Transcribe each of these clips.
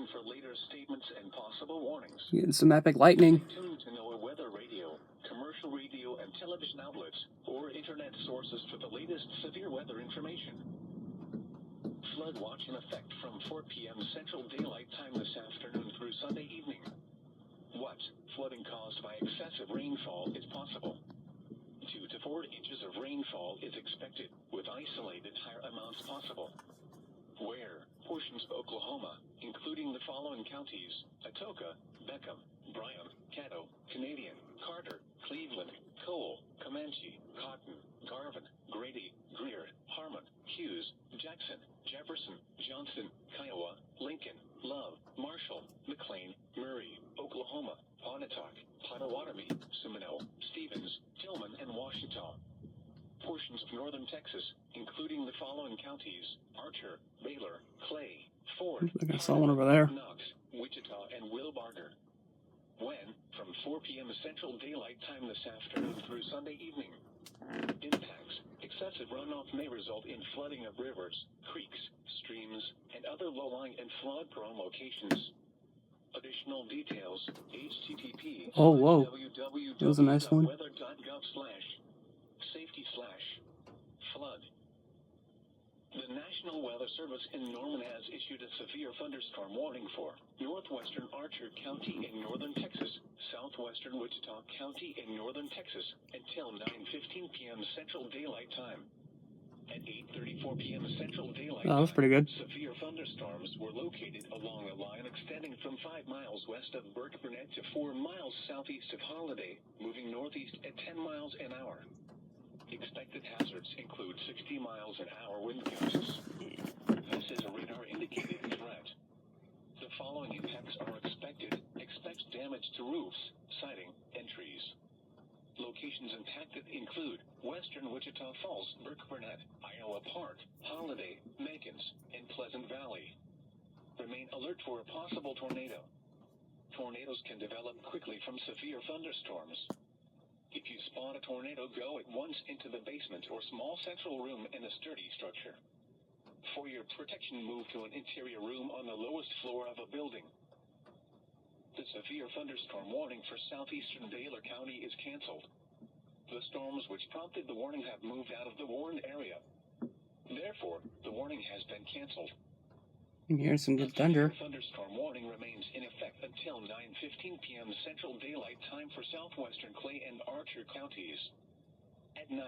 For later statements and possible warnings. Getting some epic lightning. Tune to NOAA weather radio, commercial radio and television outlets, or internet sources for the latest severe weather information. Flood watch in effect from 4 p.m. Central Daylight Time this afternoon through Sunday evening. What? Flooding caused by excessive rainfall is possible. 2 to 4 inches of rainfall is expected, with isolated higher amounts possible. Where? Portions of Oklahoma, including the following counties: Atoka, Beckham, Bryan, Caddo, Canadian, Carter, Cleveland, Cole, Comanche, Cotton, Garvin, Grady, Greer, Harmon, Hughes, Jackson, Jefferson, Johnson, Kiowa, Lincoln, Love, Marshall, McLean, Murray, Oklahoma, Pontotoc, Potawatomi, Seminole, Stevens, Tillman, and Washita. Portions of northern Texas, including the following counties: Archer, Baylor, Clay, Ford, I think I saw one over there. Knox, Wichita, and Will-Barger. When? From 4 p.m. Central Daylight Time this afternoon through Sunday evening. Impacts: excessive runoff may result in flooding of rivers, creeks, streams, and other low-lying and flood-prone locations. Additional details: http Oh, whoa. That was a nice one. www.weather.gov/safety/flood. The National Weather Service in Norman has issued a severe thunderstorm warning for northwestern Archer County in northern Texas, southwestern Wichita County in northern Texas, until 9:15 p.m. Central Daylight Time. At 8:34 p.m. Central Daylight Oh, that was pretty good. severe thunderstorms were located along a line extending from 5 miles west of Burke Burnett to 4 miles southeast of Holiday, moving northeast at 10 miles an hour. Expected hazards include 60 miles an hour wind gusts. This is a radar-indicated threat. The following impacts are expected. Expect damage to roofs, siding, and trees. Locations impacted include western Wichita Falls, Burke Burnett, Iowa Park, Holiday, Makins, and Pleasant Valley. Remain alert for a possible tornado. Tornadoes can develop quickly from severe thunderstorms. If you spot a tornado, go at once into the basement or small central room in a sturdy structure. For your protection, move to an interior room on the lowest floor of a building. The severe thunderstorm warning for southeastern Baylor County is canceled. The storms which prompted the warning have moved out of the warned area. Therefore, the warning has been canceled. Here's some good thunder. The thunderstorm warning remains in effect until 9:15 p.m. Central Daylight Time for southwestern Clay and Archer counties. At 9:05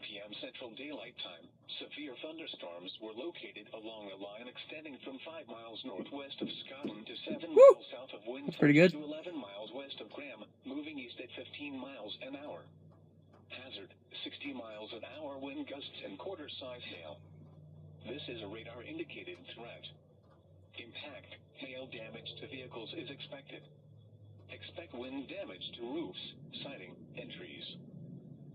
p.m. Central Daylight Time, severe thunderstorms were located along a line extending from 5 miles northwest of Scotland to 7 miles south of Windsor to 11 miles west of Graham, moving east at 15 miles an hour. Hazard: 60 miles an hour wind gusts and quarter-size hail. This is a radar-indicated threat. Impact: hail damage to vehicles is expected. Expect wind damage to roofs, siding, and trees.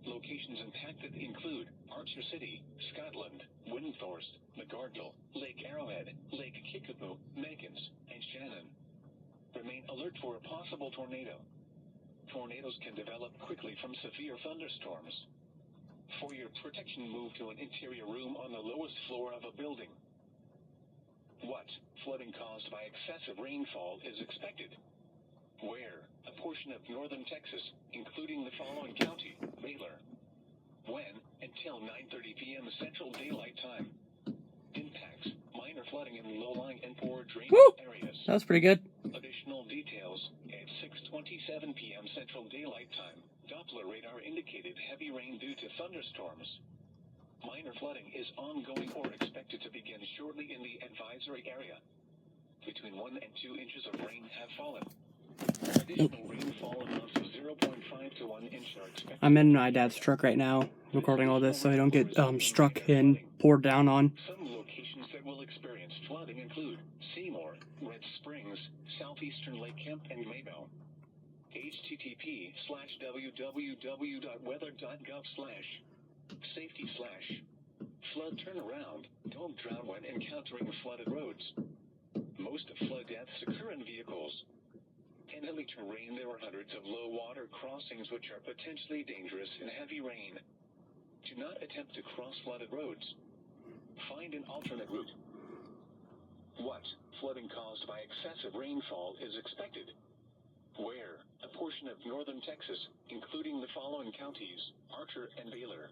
Locations impacted include Archer City, Scotland, Windthorst, McGardle, Lake Arrowhead, Lake Kickapoo, Makins, and Shannon. Remain alert for a possible tornado. Tornadoes can develop quickly from severe thunderstorms. For your protection, move to an interior room on the lowest floor of a building. What? Flooding caused by excessive rainfall is expected. Where? A portion of northern Texas, including the following county: Baylor. When? Until 9:30 p.m. Central Daylight Time. Impacts: minor flooding in low-lying and poor drainage areas. That was pretty good. Additional details: at 6:27 p.m. Central Daylight Time, Doppler radar indicated heavy rain due to thunderstorms. Minor flooding is ongoing or expected to begin shortly in the advisory area. Between 1 and 2 inches of rain have fallen. Additional rainfall amounts of 0.5 to 1 inch are expected. I'm in my dad's truck right now, recording all this so I don't get struck and poured down on. Some locations that will experience flooding include Seymour, Red Springs, southeastern Lake Kemp, and Maybell. http://wweather.gov/safety/flood turnaround. Don't drown when encountering flooded roads. Most of flood deaths occur in vehicles. In hilly terrain, there are hundreds of low water crossings which are potentially dangerous in heavy rain. Do not attempt to cross flooded roads. Find an alternate route. What flooding caused by excessive rainfall is expected? Where? A portion of northern Texas, including the following counties, Archer and Baylor.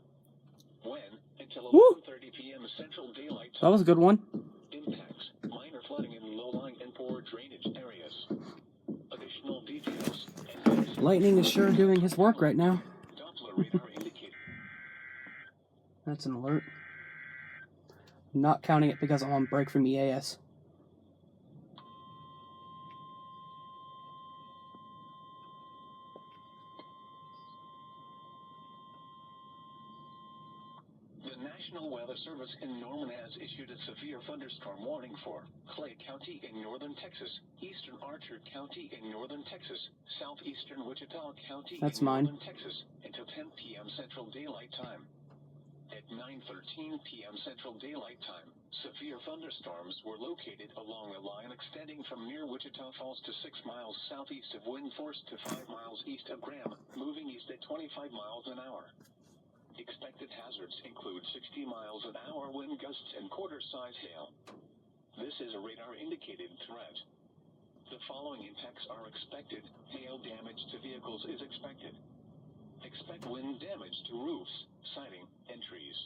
When? Until 11:30 p.m. Central Daylight Time. That was a good one. Impacts: minor flooding in low-lying and poor drainage areas. Additional details. Lightning is sure doing his work right now. Doppler radar indicator. That's an alert. Not counting it because I'm on break from EAS. The National Weather Service in Norman has issued a severe thunderstorm warning for Clay County in northern Texas, eastern Archer County in northern Texas, southeastern Wichita County That's in mine. northern Texas until 10 p.m. Central Daylight Time. At 9:13 p.m. Central Daylight Time, severe thunderstorms were located along a line extending from near Wichita Falls to 6 miles southeast of Windforce to 5 miles east of Graham, moving east at 25 miles an hour. Expected hazards include 60 miles an hour wind gusts and quarter-size hail. This is a radar-indicated threat. The following impacts are expected. Hail damage to vehicles is expected. Expect wind damage to roofs, siding, and trees.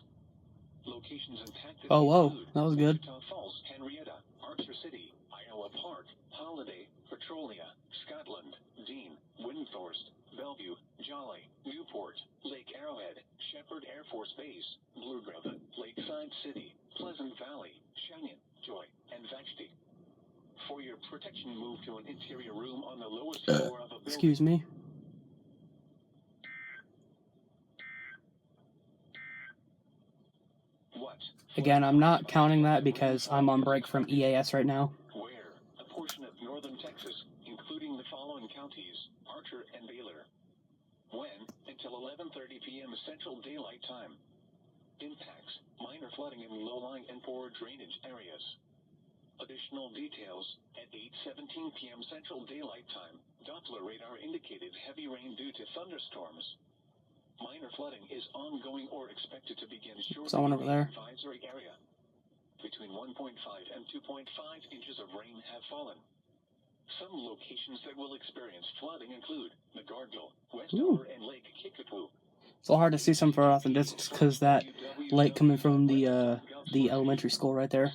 Locations impacted Oh, whoa. include That was good. Wichita Falls, Henrietta, Archer City, Iowa Park, Holiday, Petrolia, Scotland, Dean, Windthorst, Bellevue, Jolly, Newport, Lake Arrowhead, Shepherd Air Force Base, Blue Grove, Lakeside City, Pleasant Valley, Cheyenne, Joy, and Vashti. For your protection, move to an interior room on the lowest floor of a building. Excuse me. What? Again, I'm not counting that because I'm on break from EAS right now. Where? A portion of northern Texas, including the following counties, Archer and Baylor. When? Until 11:30 p.m. Central Daylight Time. Impacts: minor flooding in low-lying and poor drainage areas. Additional details: at 8:17 p.m. Central Daylight Time, Doppler radar indicated heavy rain due to thunderstorms. Minor flooding is ongoing or expected to begin shortly Someone in over the there. advisory area. Between 1.5 and 2.5 inches of rain have fallen. Some locations that will experience flooding include McGardle, Westover, and Lake Kickapoo. It's a little hard to see some far off in the distance because that light coming from the elementary school right there.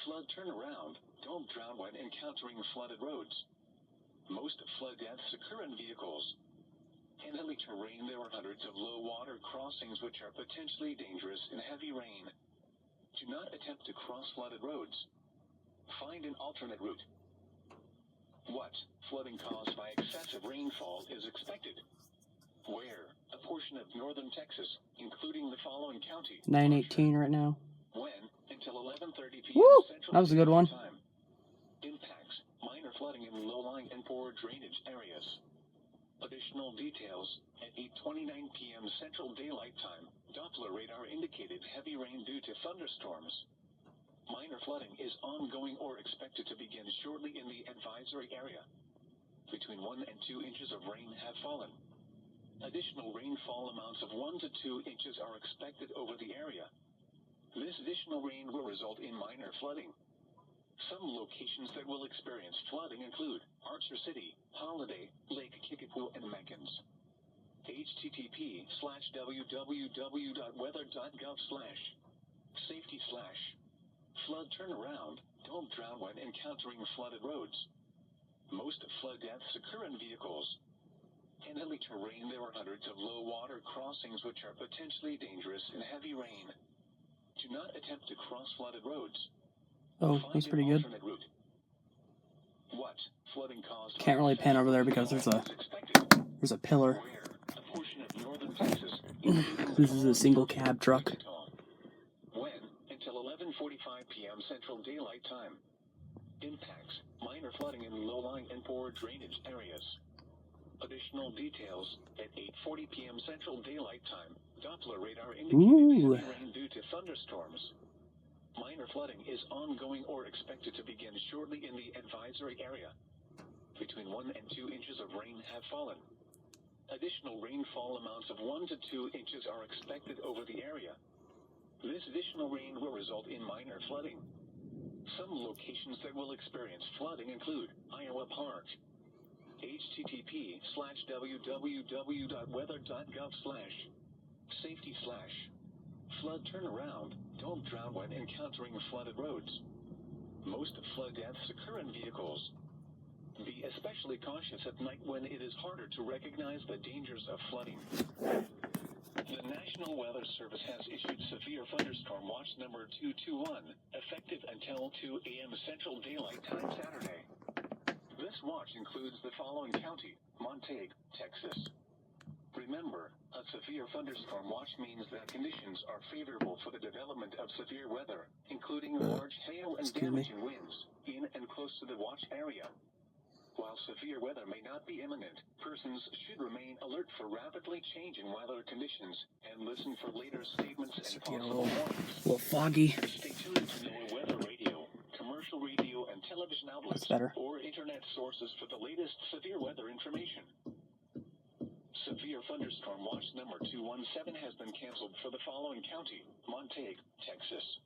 Flood turnaround. Don't drown when encountering flooded roads. Most flood deaths occur in vehicles. In hilly terrain, there are hundreds of low water crossings which are potentially dangerous in heavy rain. Do not attempt to cross flooded roads. Find an alternate route. What flooding caused by excessive rainfall is expected? Where? A portion of northern Texas, including the following county. 9:18 right now. When? Until 11:30 p.m. Woo! Central That was a good one. Time. Impacts: minor flooding in low-lying and poor drainage areas. Additional details: at 8:29 p.m. Central Daylight Time, Doppler radar indicated heavy rain due to thunderstorms. Minor flooding is ongoing or expected to begin shortly in the advisory area. Between 1 and 2 inches of rain have fallen. Additional rainfall amounts of 1 to 2 inches are expected over the area. This additional rain will result in minor flooding. Some locations that will experience flooding include Archer City, Holiday, Lake Kickapoo, and Meckins. http://www.weather.gov/safety/flood turnaround. Don't drown when encountering flooded roads. Most flood deaths occur in vehicles. In hilly terrain, there are hundreds of low water crossings which are potentially dangerous in heavy rain. Do not attempt to cross flooded roads. Oh, that's pretty good. Route. What flooding caused? Can't really pan over there because there's a pillar. Where? A portion of northern Texas. This is a single cab truck. When? Until 11:45 p.m. Central Daylight Time. Impacts: minor flooding in low-lying and poor drainage areas. Additional details: at 8:40 p.m. Central Daylight Time, Doppler radar indicated heavy rain due to thunderstorms. Minor flooding is ongoing or expected to begin shortly in the advisory area. Between 1 and 2 inches of rain have fallen. Additional rainfall amounts of 1 to 2 inches are expected over the area. This additional rain will result in minor flooding. Some locations that will experience flooding include Iowa Park. http://www.weather.gov/safety/flood turnaround. Don't drown when encountering flooded roads. Most flood deaths occur in vehicles. Be especially cautious at night when it is harder to recognize the dangers of flooding. The National Weather Service has issued severe thunderstorm watch number 221, effective until 2 a.m. Central Daylight Time Saturday. This watch includes the following county: Montague, Texas. Remember, a severe thunderstorm watch means that conditions are favorable for the development of severe weather, including large hail and damaging winds, in and close to the watch area. While severe weather may not be imminent, persons should remain alert for rapidly changing weather conditions and listen for later statements and possible warnings. A little foggy. Stay tuned to NOAA weather radio, commercial radio and television outlets, or internet sources for the latest severe weather information. Severe thunderstorm watch number 217 has been canceled for the following county: Montague, Texas.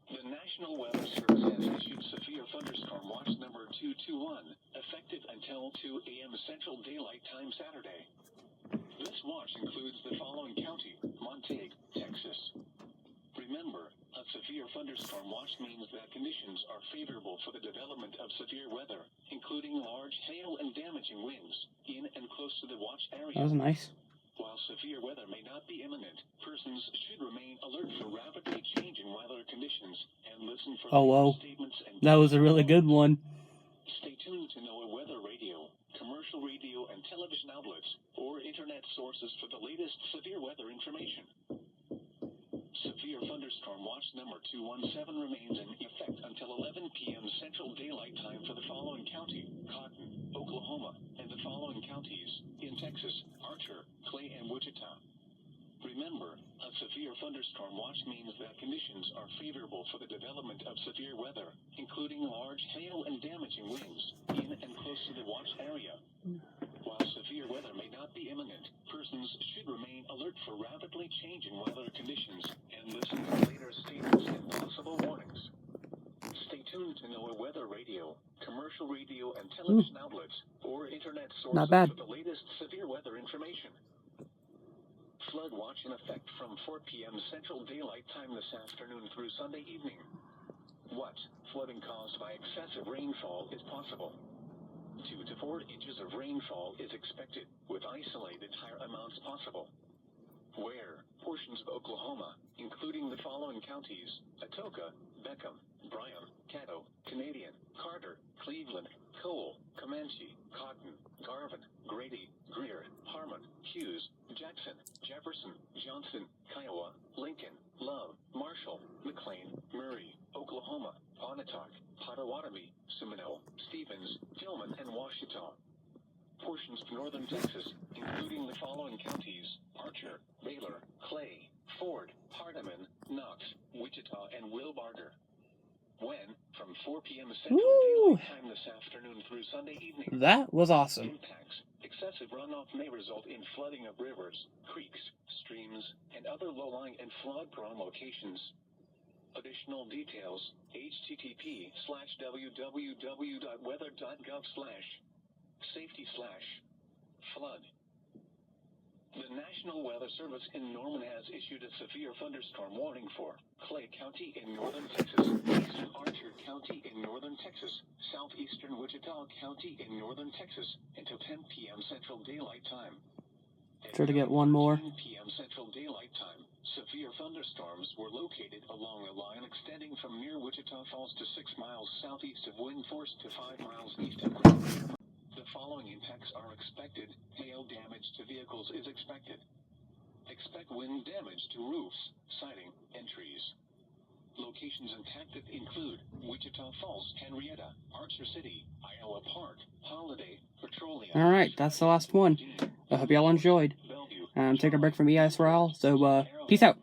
The National Weather Service has issued severe thunderstorm watch number 221, effective until 2 a.m. Central Daylight Time Saturday. This watch includes the following county: Montague, Texas. Remember, a severe thunderstorm watch means that conditions are favorable for the development of severe weather, including large hail and damaging winds, in and close to the watch area. That was nice. While severe weather may not be imminent, persons should remain alert for rapidly changing weather conditions and listen for statements and that was a really good one. Stay tuned to NOAA weather radio, commercial radio and television outlets, or internet sources for the latest severe weather information. Severe thunderstorm watch number 217 remains in effect until 11 p.m. Central Daylight Time for the following county: Cotton, Oklahoma, and the following counties in Texas: Archer, Clay, and Wichita. Remember, a severe thunderstorm watch means that conditions are favorable for the development of severe weather, including large hail and damaging winds, in and close to the watch area. While severe weather may not be imminent, persons should remain alert for rapidly changing weather conditions and listen for later statements and possible warnings. Stay tuned to NOAA weather radio, commercial radio and television outlets, or internet sources for the latest severe weather information. Flood watch in effect from 4 p.m. Central Daylight Time this afternoon through Sunday evening. What flooding caused by excessive rainfall is possible? 2 to 4 inches of rainfall is expected, with isolated higher amounts possible. Where portions of Oklahoma, including the following counties: Atoka, Beckham, Bryan, Caddo, Canadian, Carter, Cleveland, Cole, Comanche, Cotton, Garvin, Grady, Greer, Harmon, Hughes, Jackson, Jefferson, Johnson, Kiowa, Lincoln, Love, Marshall, McLean, Murray, Oklahoma, Pontotoc, Potawatomi, Seminole, Stevens, Tillman, and Washita. Portions of northern Texas, including the following counties: Archer, Baylor, Clay, Ford, Hardeman, Knox, Wichita, and Wilbarger. When, from 4 p.m. Central Daylight Time this afternoon through Sunday evening. That was awesome. Impacts. Excessive runoff may result in flooding of rivers, creeks, streams, and other low-lying and flood-prone locations. Additional details: http://www.weather.gov/safety/flood. The National Weather Service in Norman has issued a severe thunderstorm warning for Clay County in northern Texas, eastern Archer County in northern Texas, southeastern Wichita County in northern Texas, until 10 p.m. Central Daylight Time. Try to get one more. 10 p.m. Central Daylight Time, severe thunderstorms were located along a line extending from near Wichita Falls to 6 miles southeast of Wind Force to 5 miles east of Cleveland. The following impacts are expected. Hail damage to vehicles is expected. Expect wind damage to roofs, siding, and trees. Locations impacted include Wichita Falls, Henrietta, Archer City, Iowa Park, Holiday, Petroleum. Alright, that's the last one. I hope y'all enjoyed. Take a break from EIS for all, so peace out.